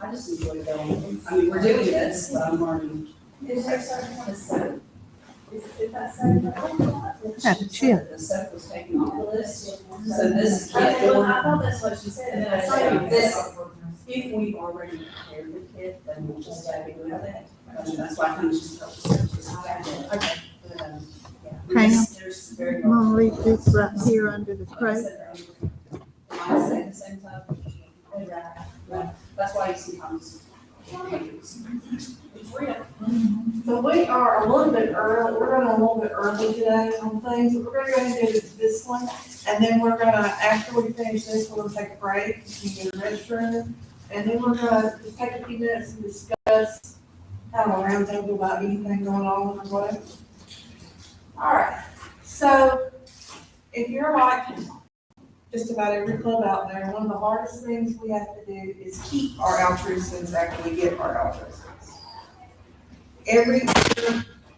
I just enjoy going. I mean, we're doing this, but I'm learning. Is there something on the soap? Is that soap? The stuff was taken off the list, so this Okay, kit, well, I thought that's what she said. And then I saw this, if we've already prepared the kit, then we'll just have it with it. That's why I kind of just Okay. Hang on. There's very. I'm gonna leave this right here under the crate. Same time. That's why you sometimes. It's real. So we are a little bit early, we're running a little bit early today on things, we're gonna go ahead and do this one, and then we're gonna, after we finish this, we're gonna take a break, you can get a restroom, and then we're gonna just take a few minutes and discuss kind of a roundtable about anything going on or whatever. All right, so if you're like just about every club out there, one of the hardest things we have to do is keep our Altrusans after we get our Altrusans.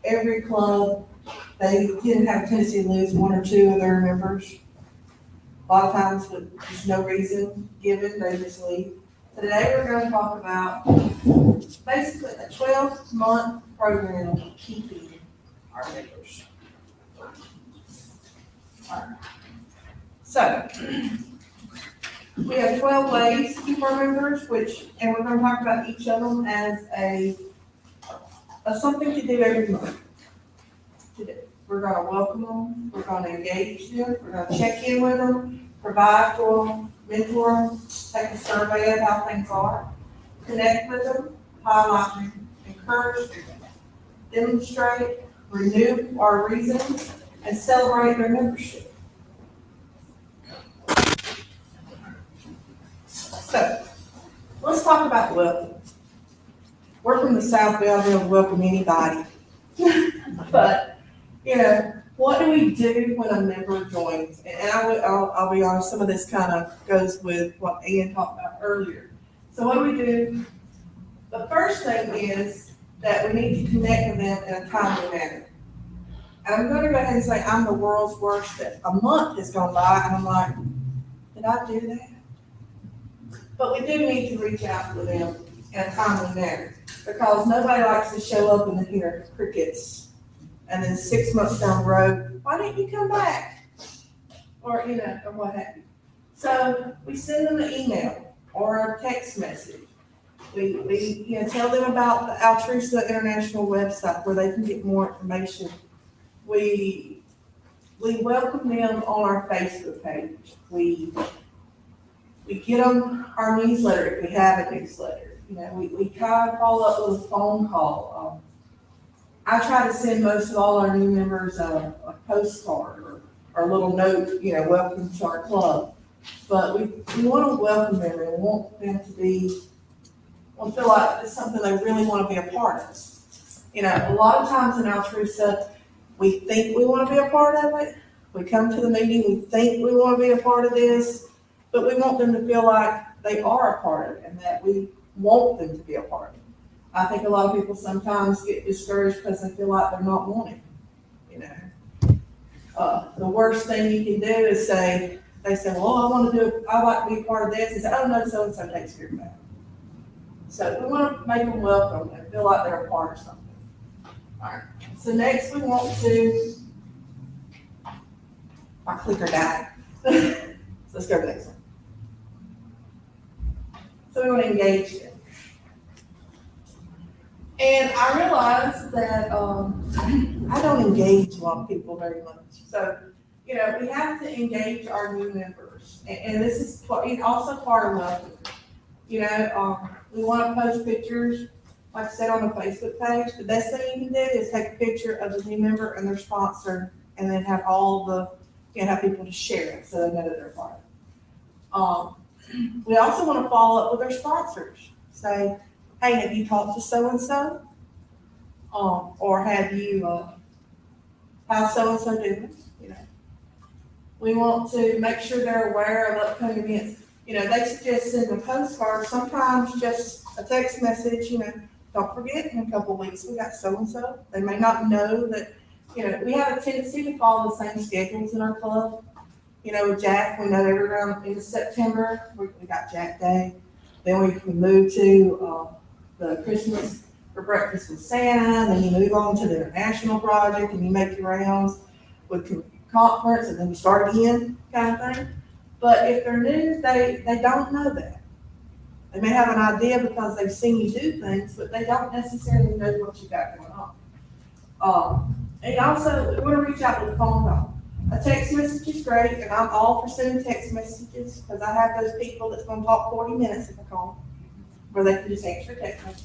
Every club, they tend to have a tendency to lose one or two of their members. A lot of times with just no reason given, they just leave. Today we're going to talk about basically a 12-month program of keeping our members. All right. So, we have 12 ways to keep our members, and we're going to talk about each of them as a something to do every month. We're going to welcome them, we're going to engage them, we're going to check in with them, provide for them, mentor them, take a survey of how things are, connect with them, highlight them, encourage them, demonstrate, renew our reasons, and celebrate their membership. So, let's talk about welcome. We're from the South, we don't be able to welcome anybody. But, what do we do when a member joins? And I'll be honest, some of this kind of goes with what Ian talked about earlier. So what do we do? The first thing is that we need to connect with them in a timely manner. And I'm going to go ahead and say I'm the world's worst that a month has gone by and I'm like, did I do that? But we do need to reach out to them in a timely manner because nobody likes to show up and hear crickets. And then 6 months down the road, why didn't you come back? Or, or what have you. So we send them an email or a text message. We tell them about the Altrusa International website where they can get more information. We welcome them on our Facebook page. We get them our newsletter if we have a newsletter. We kind of follow up with a phone call. I try to send most of all our new members a postcard or a little note, welcome to our club. But we want to welcome them and we want them to feel like it's something they really want to be a part of. A lot of times in Altrusa, we think we want to be a part of it. We come to the meeting, we think we want to be a part of this, but we want them to feel like they are a part of it and that we want them to be a part of it. I think a lot of people sometimes get discouraged because they feel like they're not wanted. The worst thing you can do is they say, well, I'd like to be a part of this, and say, oh no, so-and-so takes care of that. So we want to make them welcome and feel like they're a part of something. All right, so next we want to, my clicker died. So let's go to the next one. So we want to engage them. And I realized that I don't engage a lot of people very much. So, we have to engage our new members. And this is also part of welcome. We want to post pictures, like I said, on the Facebook page. The best thing you can do is take a picture of the new member and their sponsor and then have have people to share it so they know that they're part of it. We also want to follow up with our sponsors. Say, hey, have you talked to so-and-so? Or have you, how's so-and-so doing? We want to make sure they're aware of upcoming events. They suggest sending a postcard, sometimes just a text message, don't forget, in a couple of weeks, we got so-and-so. They may not know that, we have a tendency to follow the same schedules in our club. With Jack, we know every round in September, we got Jack Day. Then we move to, the Christmas for Breakfast with Santa, then you move on to the international project, and you make your rounds with conference, and then you start again, kind of thing. But if they're new, they don't know that. They may have an idea because they've seen you do things, but they don't necessarily know what you got going on. And also, we want to reach out with a phone call. A text message is great, and I'm all for sending text messages, because I have those people that's gonna talk 40 minutes if I call, where they can just answer a text message.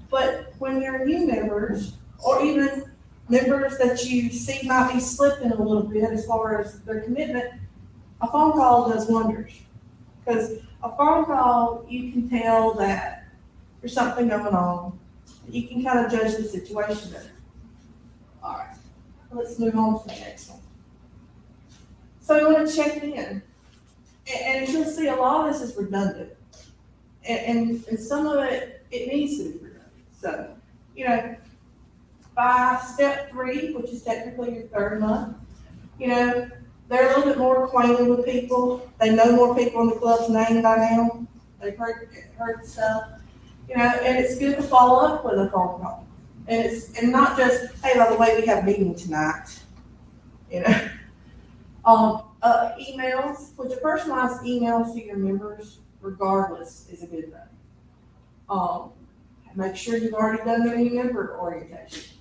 But when you're new members, or even members that you see might be slipping a little bit as far as their commitment, a phone call does wonders. Because a phone call, you can tell that there's something going on. You can kind of judge the situation better. All right, let's move on to the next one. So we want to check in. And you'll see a lot of this is redundant. And some of it needs to be redundant. So, by step 3, which is technically your 3rd month, they're a little bit more acquainted with people. They know more people in the club's name by now. They've heard stuff, and it's good to follow up with a phone call. And not just, hey, by the way, we have a meeting tonight, emails, which a personalized emails to your members, regardless, is a good thing. Make sure you've already done any member orientation.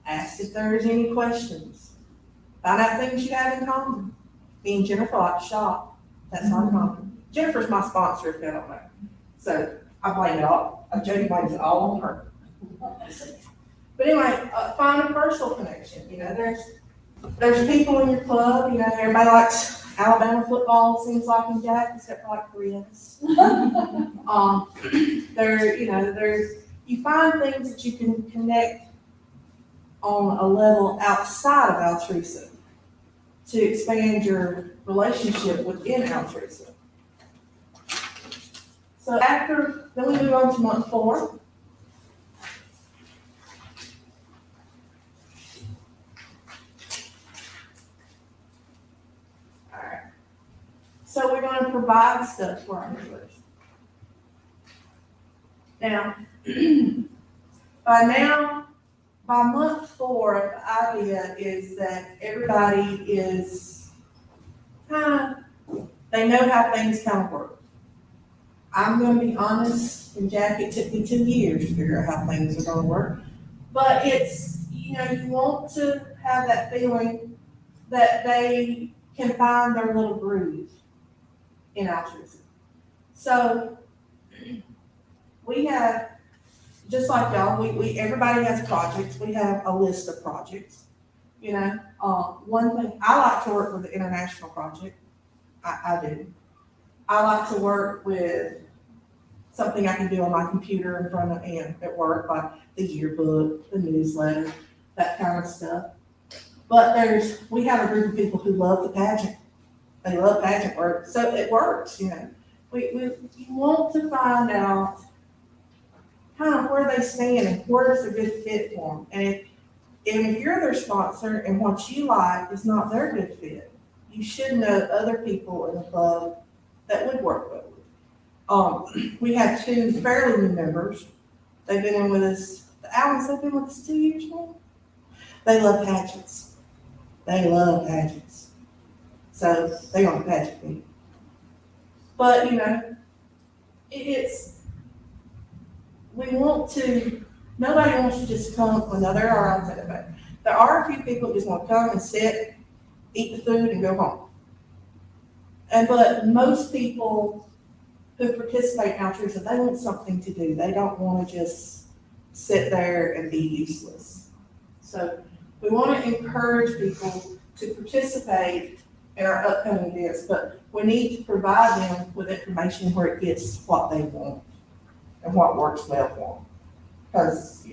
Ask if there's any questions. Find out things you have in common. Me and Jennifer like to shop. That's not common. Jennifer's my sponsor, if you don't know. So I blame it all. Jody blames it all on her. But anyway, find a personal connection. There's people in your club. Everybody likes Alabama football, it seems like, in Jack, except for like 3 of us. You find things that you can connect on a level outside of Altrusa to expand your relationship within Altrusa. So then we move on to month 4. So we're going to provide stuff for our members. Now, by month 4, the idea is that everybody is they know how things kind of work. I'm going to be honest, and Jack, it took me 2 years to figure out how things are going to work. But it's, you want to have that feeling that they can find their little groove in Altrusa. So we have, just like y'all, everybody has projects. We have a list of projects. One thing, I like to work with the international project. I do. I like to work with something I can do on my computer in front of and at work, like the yearbook, the newsletter, that kind of stuff. But we have a group of people who love the pageant. They love pageant work, so it works, We want to find out kind of where they stand and where's a good fit for them. And if you're their sponsor and what you like is not their good fit, you should know other people in the club that would work well. We have 2 fairly new members. They've been in with us, the Allens, they've been with us 2 years now. They love pageants. So they on the pageant team. But, nobody wants to just come, well, no, there are a few people who just want to come and sit, eat the food, and go home. But most people who participate in Altrusa, they want something to do. They don't want to just sit there and be useless. So we want to encourage people to participate in our upcoming events, but we need to provide them with information where it gets what they want and what works well for them. Because,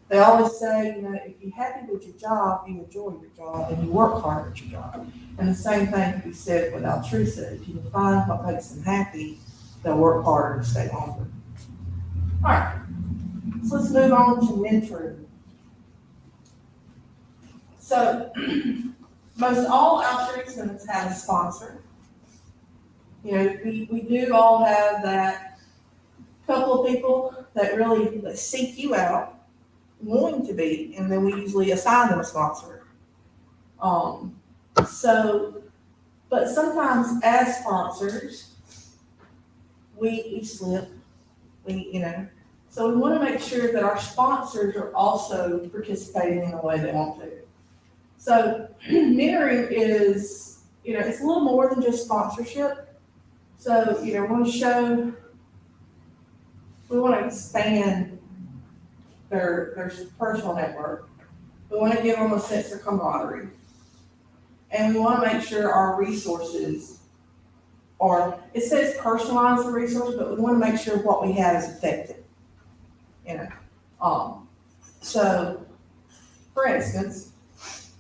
they always say, if you're happy with your job, you enjoy your job and you work hard at your job. And the same thing can be said with Altrusa. If you can find what makes them happy, they'll work harder and stay longer. All right, so let's move on to mentoring. So, most all Altrusans have a sponsor. You know, we do all have that couple of people that really that seek you out, wanting to be, and then we usually assign them a sponsor. So, but sometimes as sponsors, we slip, so we want to make sure that our sponsors are also participating in the way they want to. So mentoring is, it's a little more than just sponsorship. So, we want to expand their personal network. We want to give them a sense of camaraderie. And we want to make sure our resources are, it says personalize the resources, but we want to make sure what we have is effective. So, for instance,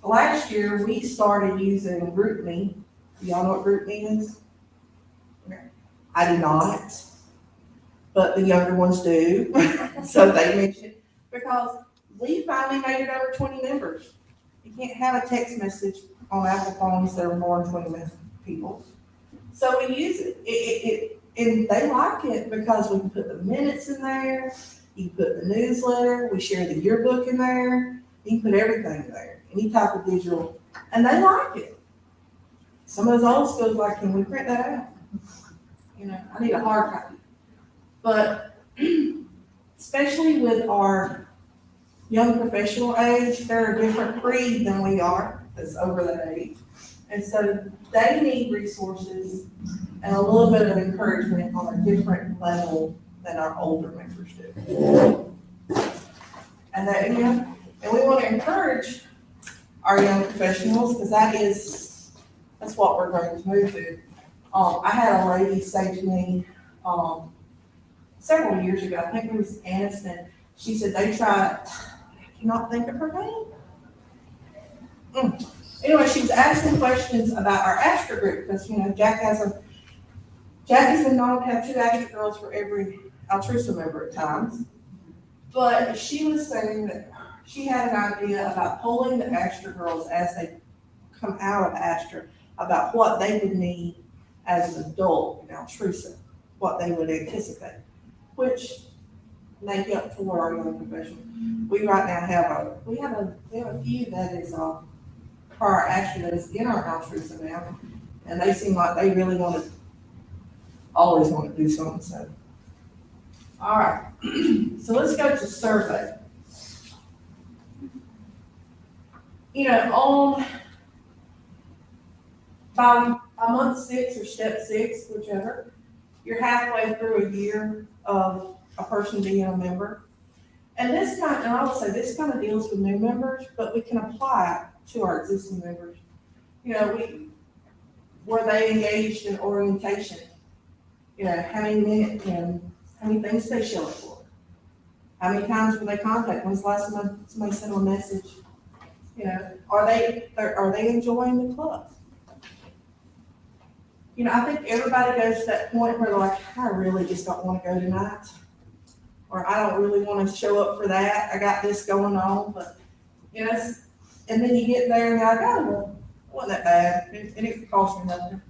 last year we started using GroupMe. Do y'all know what GroupMe is? I do not, but the younger ones do. So they mention it because we finally made it over 20 members. You can't have a text message on Apple phones that are more than 20 people. So we use it. And they like it because we can put the minutes in there. You can put the newsletter. We share the yearbook in there. You can put everything in there, any type of digital, and they like it. Some of those old schools like, can we print that out? I need a hard copy. But especially with our young professional age, they're a different breed than we are, that's over that age. And so they need resources and a little bit of encouragement on a different level than our older members do. And and we want to encourage our young professionals because that's what we're going to move to. I had a lady say to me several years ago, I think it was Aniston, she said they tried, I cannot think of her name. Anyway, she was asking questions about our Astra group because, Jack has been known to have 2 Astra girls for every Altrusa member at times. But she was saying that she had an idea about polling the Astra girls as they come out of Astra about what they would need as an adult in Altrusa, what they would anticipate, which may help toward our young professionals. We right now have a few that is prior Astra that is in our Altrusa now, and they seem like they really always want to do something. So, all right, so let's go to survey. On by month 6 or step 6, whichever, you're halfway through a year of a person being a member. And I would say this kind of deals with new members, but we can apply it to our existing members. Were they engaged in orientation? How many minutes and how many things they show up for? How many times were they contacted? When's the last time somebody sent them a message? Are they enjoying the club? I think everybody goes to that point where they're like, I really just don't want to go tonight. Or I don't really want to show up for that. I got this going on, but, and then you get there and you're like, oh, well, it wasn't that bad. It didn't cost me nothing.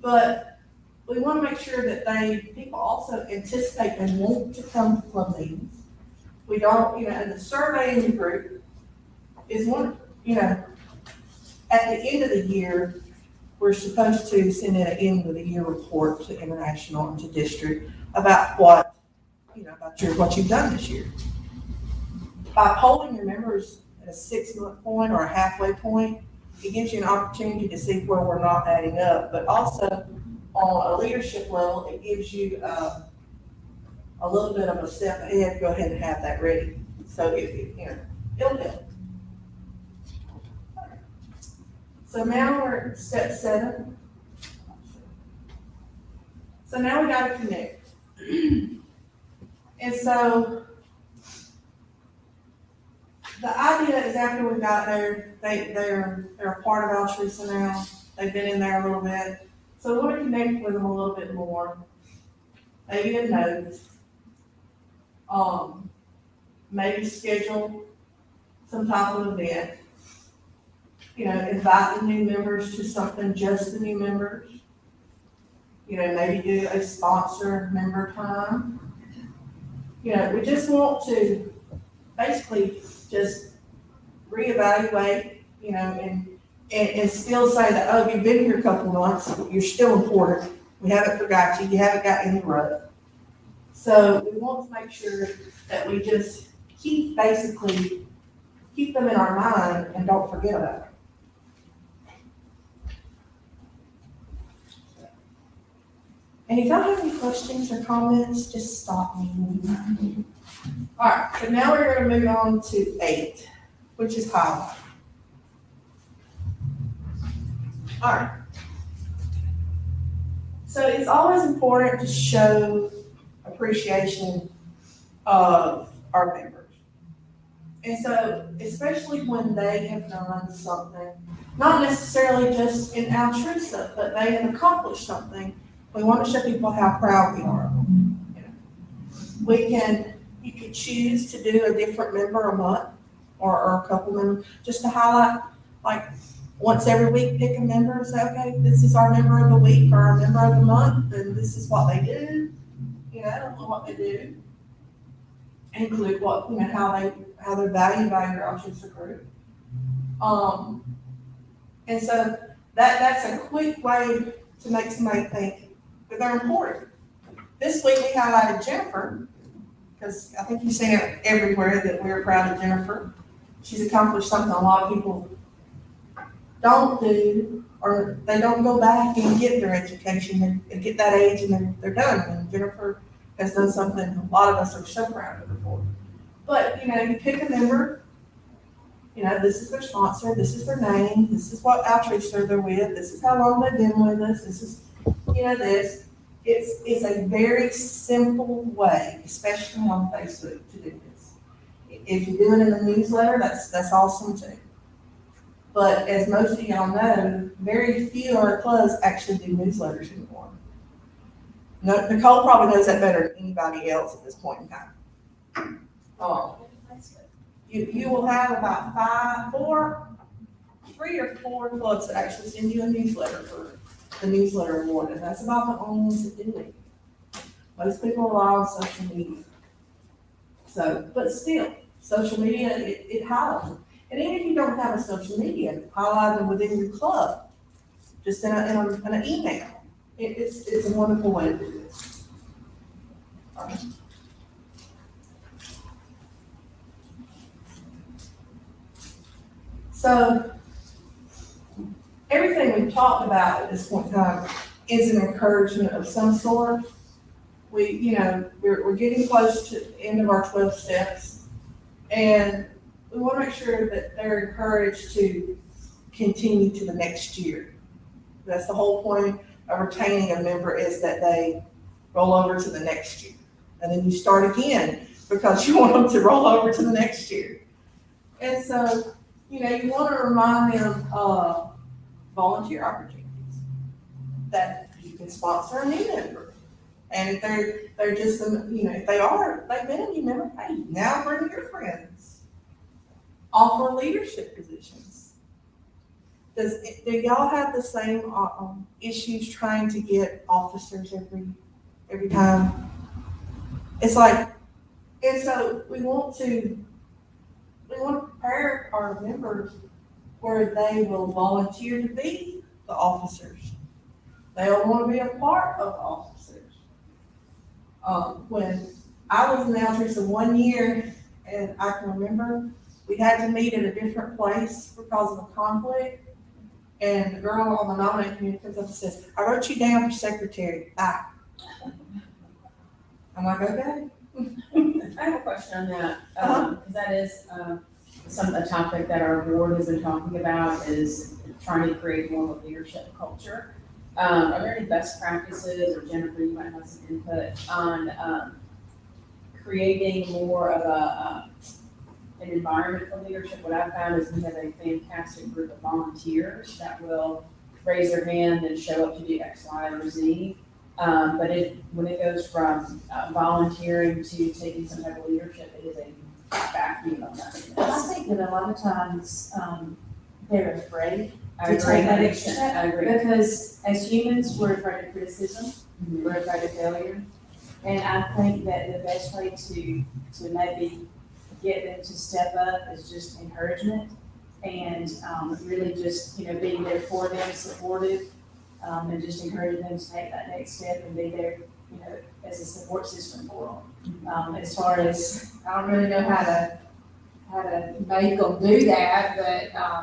But we want to make sure that people also anticipate and want to come to club meetings. We don't, and the survey in the group is one, at the end of the year, we're supposed to send in an end of the year report to international and to district about what you've done this year. By polling your members at a 6-month point or a halfway point, it gives you an opportunity to see where we're not adding up, but also on a leadership level, it gives you a little bit of a step ahead. Go ahead and have that ready. So it'll help. So now we're at step 7. So now we got to connect. And so the idea is after we got there, they're a part of Altrusa now. They've been in there a little bit. So we want to connect with them a little bit more. Maybe a note. Maybe schedule some type of event. Invite the new members to something, just the new members. Maybe do a sponsor member time. We just want to basically just reevaluate, and still say that, oh, you've been here a couple of months, you're still important. We haven't forgot you. You haven't got in the rut. So we want to make sure that we just keep them in our mind and don't forget about it. And if y'all have any questions or comments, just stop me. All right, so now we're going to move on to 8, which is highlight. All right. So it's always important to show appreciation of our members. And so, especially when they have done something, not necessarily just in Altrusa, but they have accomplished something, we want to show people how proud we are of them. You can choose to do a different member a month or a couple members, just to highlight, like once every week, pick a member and say, okay, this is our member of the week or our member of the month, and this is what they do, what they do. Include what, how they're valued by your Altrusa group. And so that's a quick way to make somebody think that they're important. This week we highlighted Jennifer, because I think you've seen it everywhere that we're proud of Jennifer. She's accomplished something a lot of people don't do, or they don't go back and get their education and get that age and they're done. And Jennifer has done something a lot of us are so proud of her for. But, you pick a member, this is their sponsor, this is their name, this is what Altrusa they're with, this is how long they've been with us, this is, this. It's a very simple way, especially on Facebook, to do this. If you do it in a newsletter, that's awesome too. But as most of y'all know, very few of our clubs actually do newsletters anymore. Nicole probably knows that better than anybody else at this point in time. You will have about 3 or 4 clubs that actually send you a newsletter for the newsletter award, and that's about the only ones that do it. Most people rely on social media. So, but still, social media, it highlights them. And even if you don't have a social media, highlight them within your club, just in an email. It's a wonderful way to do this. All right. So, everything we've talked about at this point in time is an encouragement of some sort. We're getting close to the end of our 12 steps, and we want to make sure that they're encouraged to continue to the next year. That's the whole point of retaining a member, is that they roll over to the next year. And then you start again because you want them to roll over to the next year. And so, you want to remind them of volunteer opportunities, that you can sponsor a new member. And if they're just, if they've been a new member, hey, now bring your friends. Offer leadership positions. Do y'all have the same issues trying to get officers every time? It's like, and so we want to prepare our members where they will volunteer to be the officers. They'll want to be a part of the officers. When I was in Altrusa 1 year, and I can remember we had to meet at a different place because of a conflict, and the girl on the nominating committee comes up and says, I wrote you down for secretary. Bye. I'm like, okay. I have a question on that, because that is a topic that our board has been talking about, is trying to create more of a leadership culture. Are there any best practices, or Jennifer, you might have some input on creating more of an environment for leadership? What I've found is we have a fantastic group of volunteers that will raise their hand and show up to do X, Y, or Z. But when it goes from volunteering to taking some type of leadership, it is a vacuum of nothingness. I think that a lot of times they're afraid I To agree, take that 100%. next step. I agree. Because as humans, we're afraid of criticism, we're afraid of failure. And I think that the best way to maybe get them to step up is just encouragement and really just, being there for them, supportive, and just encouraging them to take that next step and be there, as a support system for them. As far as, I don't really know how to make them do that,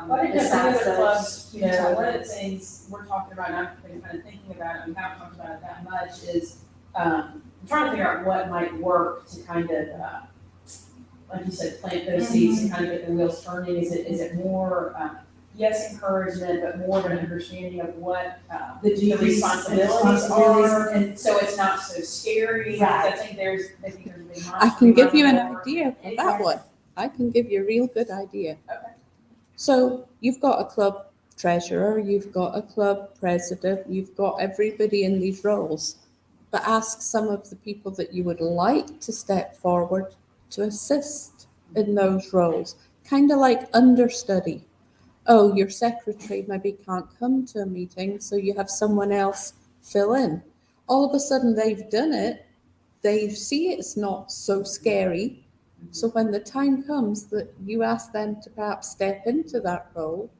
What are but different besides other those, clubs, one of the topics. things we're talking about, and I've been kind of thinking about it, and haven't talked about it that much, is, I'm trying to figure out what might work to kind of, like you said, plant those seeds and kind of get the wheels turning. Is it more, yes, encouragement, but more of an understanding of what, The the duties and responsibilities responsibilities. are, and so it's not so scary. Right. I think there's a big. I can give you an mindset. idea for that one. I can give you a real good idea. Okay. So you've got a club treasurer, you've got a club president, you've got everybody in these roles. But ask some of the people that you would like to step forward to assist in those roles. Kind of like understudy. Oh, your secretary maybe can't come to a meeting, so you have someone else fill in. All of a sudden they've done it, they see it's not so scary. So when the time comes that you ask them to perhaps step into that role,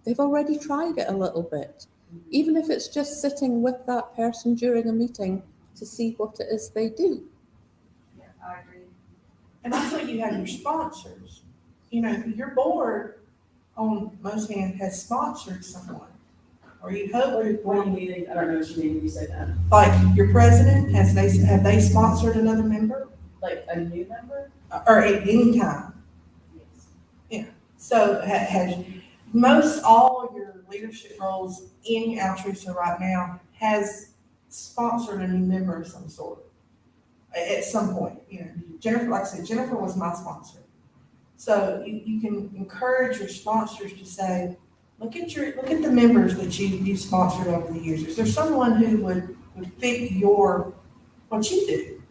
they've already tried it a little bit. Even if it's just sitting with that person during a meeting to see what it is they do. Yeah, I agree. And also you have your sponsors. Your board on most hand has sponsored someone. Or you hope your What do board, you mean? I don't know what you mean when you say that. like your president, have they sponsored another member? Like a new member? Or at any time? Yes. So has, most all your leadership roles in Altrusa right now has sponsored a new member of some sort. At some point, Jennifer, like I said, Jennifer was my sponsor. So you can encourage your sponsors to say, look at the members that you sponsored over the years. Is there someone who would fit what you do?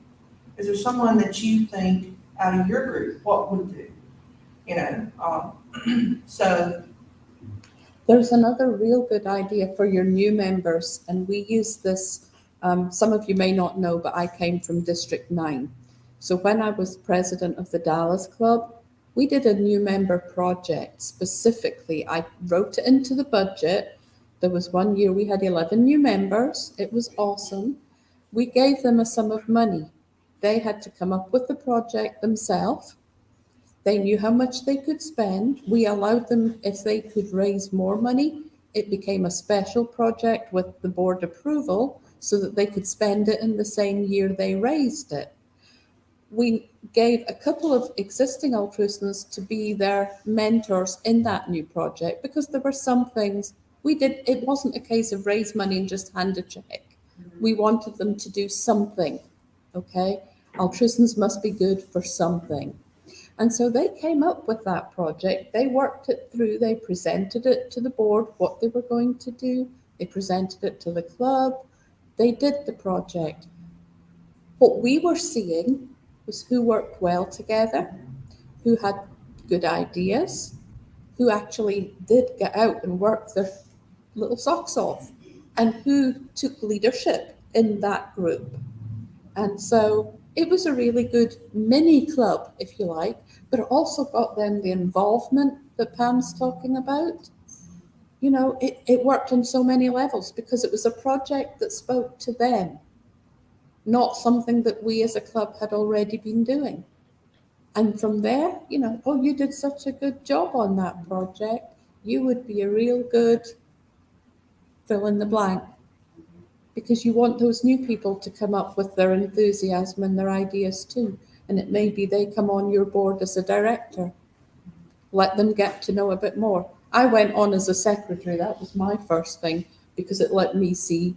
Is there someone that you think out of your group, what would do? So. There's another real good idea for your new members, and we use this, some of you may not know, but I came from District 9. So when I was president of the Dallas Club, we did a new member project specifically. I wrote it into the budget. There was one year we had 11 new members. It was awesome. We gave them a sum of money. They had to come up with the project themselves. They knew how much they could spend. We allowed them, if they could raise more money, it became a special project with the board approval so that they could spend it in the same year they raised it. We gave a couple of existing Altrusans to be their mentors in that new project because there were some things we did. It wasn't a case of raise money and just hand a check. We wanted them to do something, okay? Altrusans must be good for something. And so they came up with that project. They worked it through. They presented it to the board, what they were going to do. They presented it to the club. They did the project. What we were seeing was who worked well together, who had good ideas, who actually did get out and work their little socks off, and who took leadership in that group. And so it was a really good mini club, if you like, but it also got them the involvement that Pam's talking about. It worked on so many levels because it was a project that spoke to them, not something that we as a club had already been doing. And from there, oh, you did such a good job on that project. You would be a real good fill in the blank. Because you want those new people to come up with their enthusiasm and their ideas too. And it may be they come on your board as a director. Let them get to know a bit more. I went on as a secretary. That was my first thing because it let me see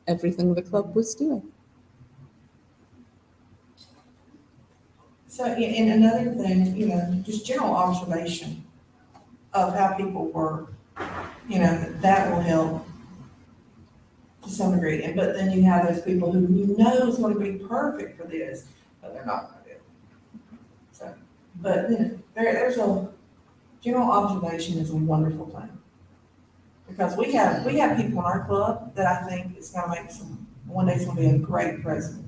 everything the club was doing. So, and another thing, just general observation of how people work, that will help to some degree. But then you have those people who you know is going to be perfect for this, but they're not going to do it. So, but there's a general observation is a wonderful thing. Because we have people in our club that I think is gonna make one day's gonna be a great president.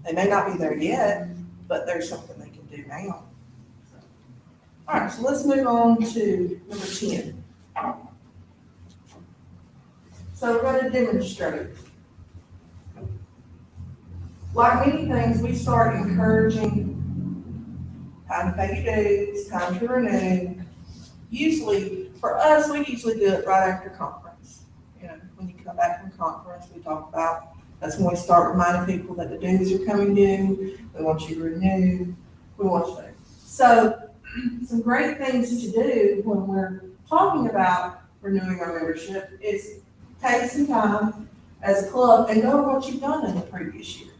They may not be there yet, but there's something they can do now. All right, so let's move on to number 10. So we're gonna demonstrate. Like many things, we start encouraging time to pay your dues, time to renew. Usually, for us, we usually do it right after conference. You know, when you come back from conference, we talk about, that's when we start reminding people that the dues are coming due, we want you to renew, we want you to. So, some great things to do when we're talking about renewing our membership is take some time as a club and know what you've done in the previous year.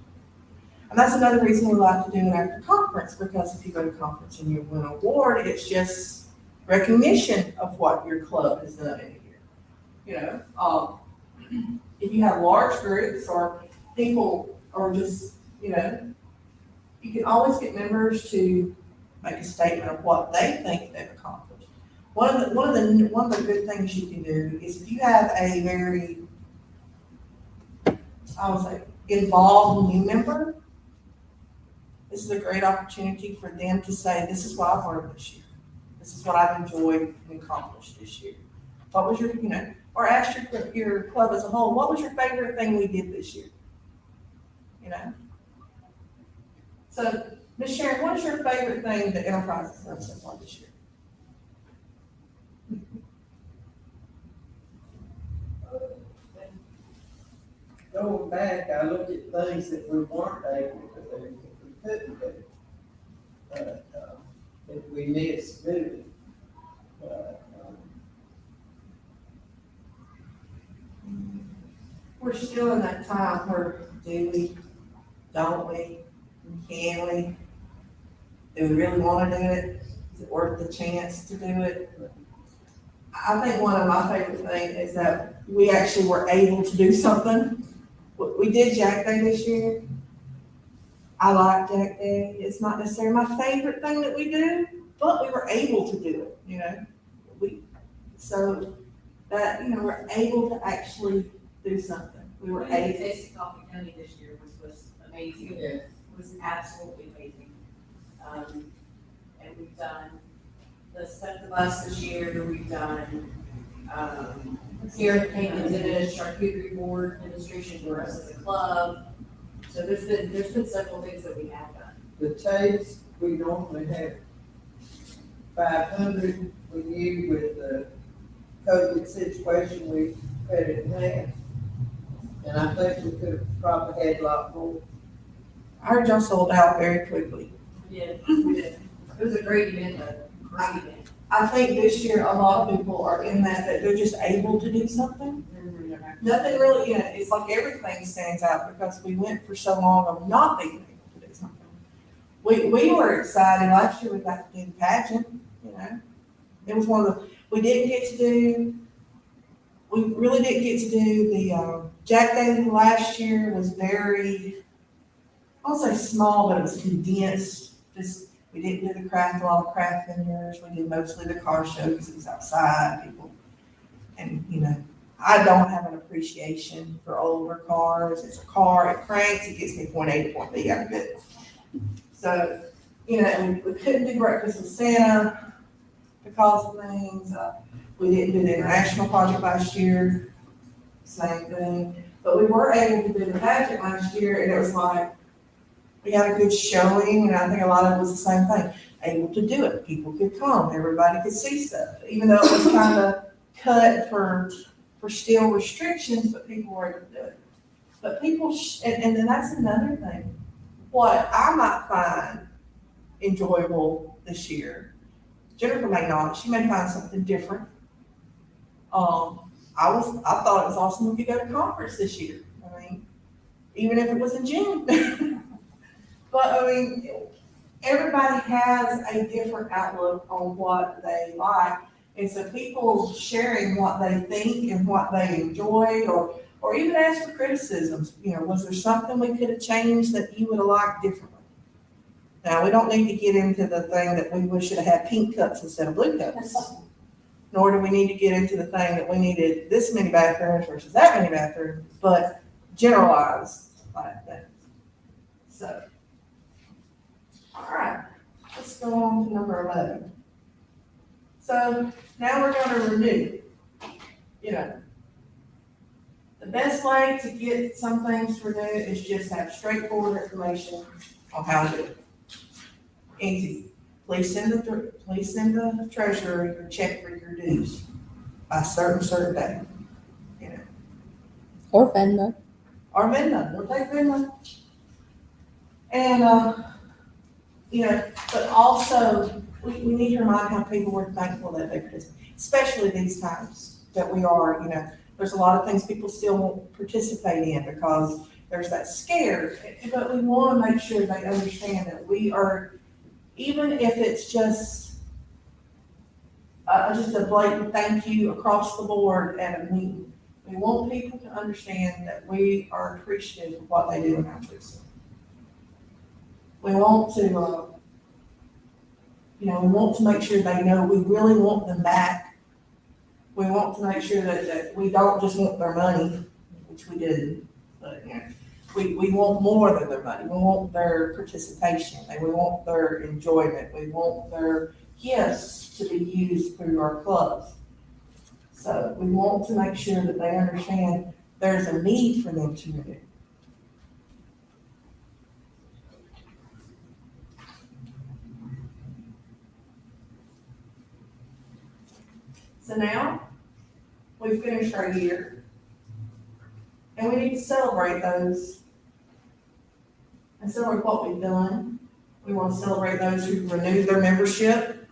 And that's another reason we like to do it after conference, because if you go to conference and you win an award, it's just recognition of what your club has done in a year. You know, if you have large groups or people are just, you know, you can always get members to make a statement of what they think they've accomplished. One of the good things you can do is if you have a very, I would say, involved new member, this is a great opportunity for them to say, this is what I've learned this year. This is what I've enjoyed and accomplished this year. What was your, you know, or ask your club as a whole, what was your favorite thing we did this year? You know? So, Ms. Sharon, what's your favorite thing that Enterprise has done so far this year? Going back, I looked at things that we weren't able to do, that we couldn't do. That we missed doing. We're still in that time where do we, don't we, can we? Do we really want to do it? Is it worth the chance to do it? I think one of my favorite things is that we actually were able to do something. We did Jack Day this year. I like Jack Day. It's not necessarily my favorite thing that we do, but we were able to do it, you know? So that, you know, we're able to actually do something. We were able. Tasting Coffee County this year was amazing. Yeah. It was absolutely amazing. And we've done the Set the Bus this year, we've done, Sierra Caymans did a charcuterie board demonstration for us as a club. So there's been several things that we have done. The taste, we normally have 500. We knew with the COVID situation, we cut it in half. And I think we could have probably had a lot more. I heard y'all sold out very quickly. We did. It was a great event, great event. I think this year, a lot of people are in that they're just able to do something. Nothing really, you know, it's like everything stands out because we went for so long of not being able to do something. We were excited, last year we got to do the pageant, you know. It was one of the, we really didn't get to do the, Jack Day last year was very, I won't say small, but it was condensed. Just, we didn't do a lot of craft vendors. We did mostly the car show because it was outside, people. And, you know, I don't have an appreciation for older cars. It's a car, it cranks, it gets me point A to point B, I'm good. So, you know, we couldn't do breakfast with Santa because of things. We didn't do the international project last year, same thing. But we were able to do the pageant last year, and it was like, we had a good showing, and I think a lot of it was the same thing. Able to do it, people could come, everybody could see stuff, even though it was kind of cut for still restrictions, but people were able to do it. But people, and then that's another thing. What I might find enjoyable this year, Jennifer may not, she may find something different. I thought it was awesome we could go to conference this year. I mean, even if it was in June. But I mean, everybody has a different outlook on what they like. And so people sharing what they think and what they enjoyed, or even ask for criticisms. You know, was there something we could have changed that you would have liked differently? Now, we don't need to get into the thing that we should have had pink cups instead of blue cups. nor do we need to get into the thing that we needed this many bathrooms versus that many bathrooms, but generalized like that. So, all right, let's go on to number 11. So now we're gonna renew. You know, the best way to get some things to renew is just have straightforward information on how to do it. Easy. Please send the treasurer your check for your dues by a certain day. You know, Or Venmo. or Venmo, we'll take Venmo. And, you know, but also, we need to remind how people were thankful that they participate, especially these times that we are, you know, there's a lot of things people still won't participate in because there's that scare, but we want to make sure they understand that we are, even if it's just a blatant thank you across the board at a meeting, we want people to understand that we are appreciative of what they do in Altrusa. We want to, you know, we want to make sure they know we really want them back. We want to make sure that we don't just want their money, which we do, but, you know, we want more than their money. We want their participation, and we want their enjoyment. We want their gifts to be used through our clubs. So we want to make sure that they understand there's a need for them to renew. So now, we've finished our year, and we need to celebrate those and celebrate what we've done. We want to celebrate those who renewed their membership.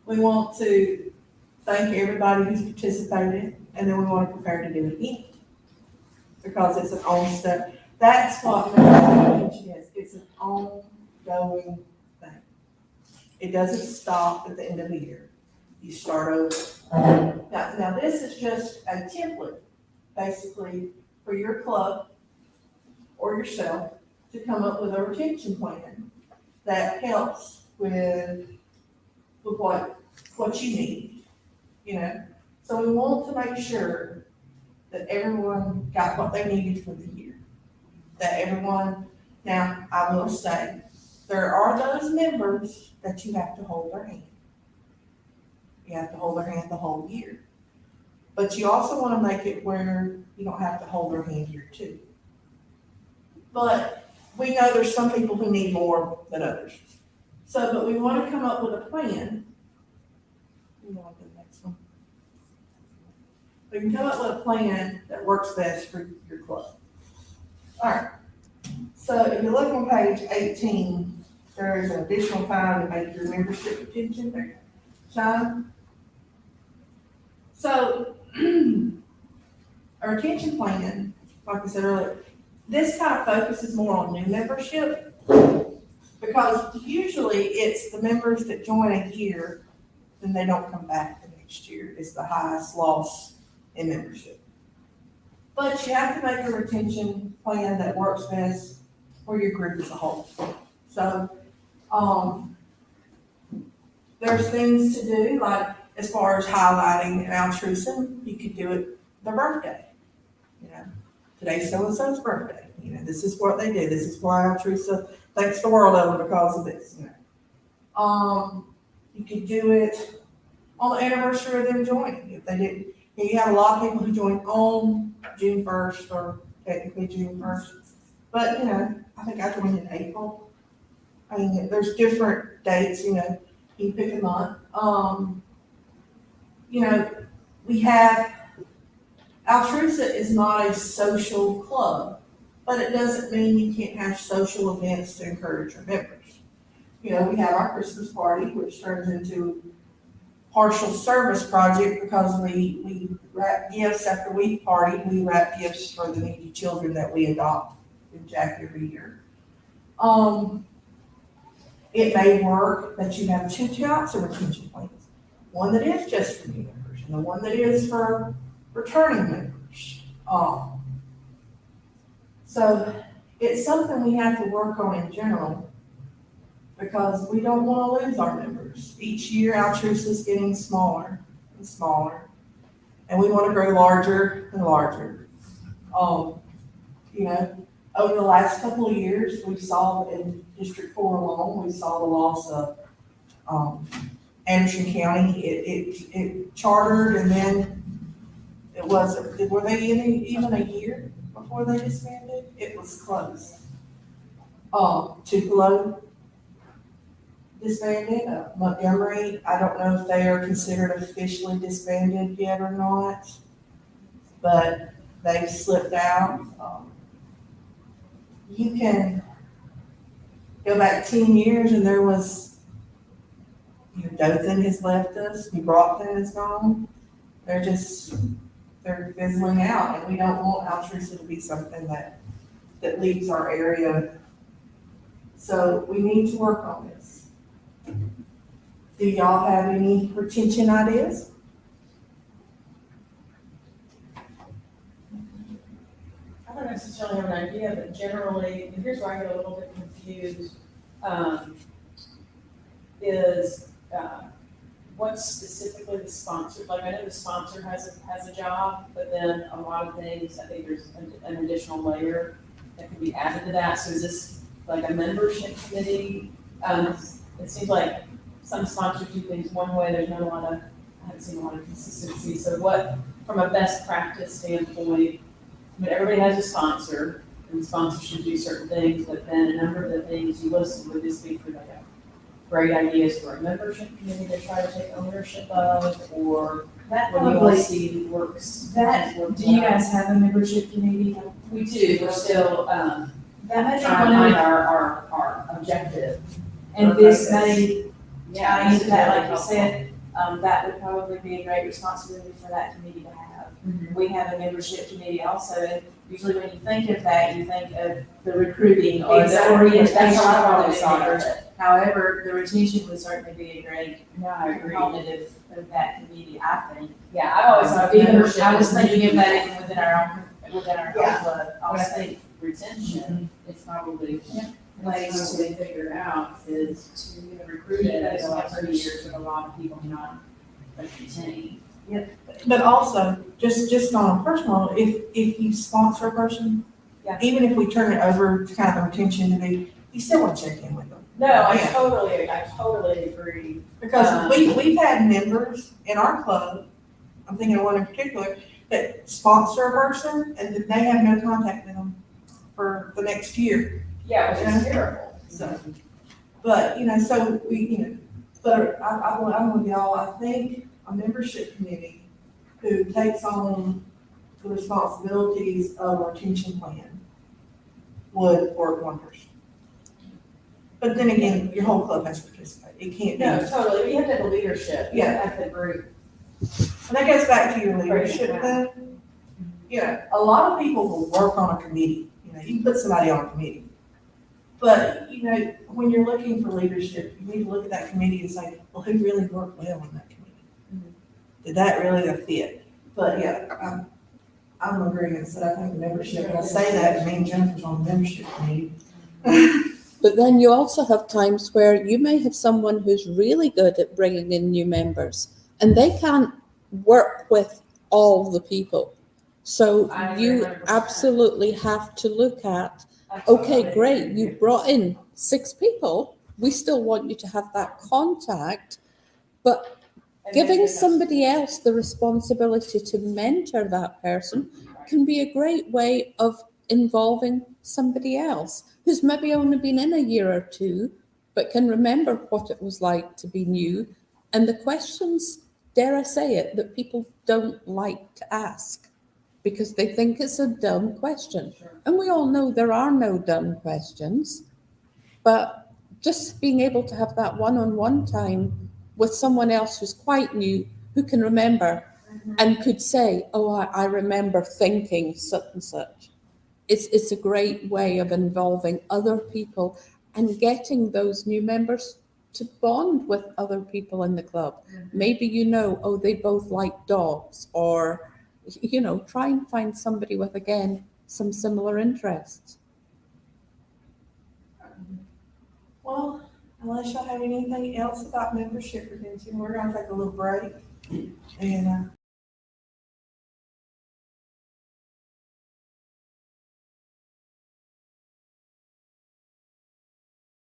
We want to thank everybody who's participated, and then we want to prepare to do it again. Because it's an on step. That's what membership is. It's an ongoing thing. It doesn't stop at the end of the year. You start over. Now this is just a template, basically, for your club or yourself to come up with a retention plan that helps with what you need, you know. So we want to make sure that everyone got what they needed for the year. That everyone, now I will say, there are those members that you have to hold their hand. You have to hold their hand the whole year. But you also want to make it where you don't have to hold their hand here too. But we know there's some people who need more than others. So, but we want to come up with a plan. You want the next one? We can come up with a plan that works best for your club. All right. So if you look on page 18, there is an additional time to make your membership retention there. Sean? So, a retention plan, like I said earlier, this kind of focuses more on new membership because usually it's the members that join a year and they don't come back the next year. It's the highest loss in membership. But you have to make a retention plan that works best for your group as a whole. So, there's things to do, like as far as highlighting an Altrusan, you could do it their birthday. You know, today's so-and-so's birthday. You know, this is what they did. This is why Altrusa thanks the world over because of this. You know, you could do it on the anniversary of them joining. If they didn't, you have a lot of people who joined on June 1st or technically June 1st. But you know, I think I joined in April. I mean, there's different dates. You know, you pick a month. You know, we have, Altrusa is not a social club, but it doesn't mean you can't have social events to encourage your members. You know, we have our Christmas party, which turns into partial service project because we wrap gifts after we party. We wrap gifts for the needy children that we adopt in Jack every year. It may work that you have two types of retention plans. One that is just for new members and the one that is for returning members. So it's something we have to work on in general because we don't want to lose our members. Each year, Altrusa is getting smaller. and smaller, and we want to grow larger and larger. You know, over the last couple of years, we saw in District 4 alone, we saw the loss of Anderson County. It chartered, and then were they even a year before they disbanded? It was close. Tupelo disbanded. Montgomery, I don't know if they are considered officially disbanded yet or not, but they've slipped out. You can go back 10 years and there was, Dothan has left us, New Brockton is gone. They're fizzling out, and we don't want Altrusa to be something that leaves our area. So we need to work on this. Do y'all have any retention ideas? I don't necessarily have an idea, but generally, and here's where I get a little bit confused, is what's specifically the sponsor? Like, I know the sponsor has a job, but then a lot of things, I think there's an additional layer that could be added to that. So is this like a membership committee? It seems like some sponsors do things one way, there's not a lot of, I haven't seen a lot of consistency. So what, from a best practice standpoint, I mean, everybody has a sponsor, and the sponsor should do certain things, but then a number of the things you listed would just be for like a great ideas for a membership committee to try to take ownership of, or That what do you all probably, see works? that, do you guys have a membership committee? We do, we're still, That may be trying to one find of, our objective. and this focus. may tie into that, like you helpful. said, that would probably be a great responsibility for that committee to have. We have a membership committee also, and usually when you think of that, you think of the recruiting or the Exactly. orientation That's what I've of always the thought of membership. However, the retention would certainly be a great No, I agree. component of that committee, I think. Yeah, I've always thought of Even, membership. I was as thinking of that even within our Yeah. club, I also. think retention is probably Ways ways to figure out is to recruit it over the last 3 years with a lot of people not retained. But also, just on a personal, if you sponsor a person, Yeah. even if we turn it over to kind of the retention committee, you still want to check in with them. No, I Yeah. totally agree. Because we've had members in our club, I'm thinking of one in particular, that sponsor a person and then they have no contact with them for the next year. Yeah, which is terrible. So, but, so we, but I'm with y'all, I think a membership committee who takes on the responsibilities of a retention plan would work wonders. But then again, your whole club has to participate, it can't be. No, totally, you have to have a leadership. You Yeah. have the group. And that goes back to your leadership thing. A lot of people will work on a committee, you can put somebody on a committee. But, when you're looking for leadership, you need to look at that committee and say, well, who really worked well on that committee? Did that really fit? But yeah, I'm agreeing, that I think the membership, and I say that, and me and Jennifer's on the membership committee. But then you also have times where you may have someone who's really good at bringing in new members, and they can't work with all the people. So I agree you 100%. absolutely have to look at, I totally okay, great, agree. you brought in 6 people. We still want you to have that contact, but And then giving there's- somebody else the responsibility to mentor that person can be a great way of involving somebody else who's maybe only been in a year or two, but can remember what it was like to be new and the questions, dare I say it, that people don't like to ask because they think it's a dumb question. Sure. And we all know there are no dumb questions, but just being able to have that one-on-one time with someone else who's quite new, who can remember and could say, oh, I remember thinking such and such. It's a great way of involving other people and getting those new members to bond with other people in the club. Maybe oh, they both like dogs, or, try and find somebody with, again, some similar interests. Well, unless y'all have anything else about membership retention, we're gonna take a little break. And,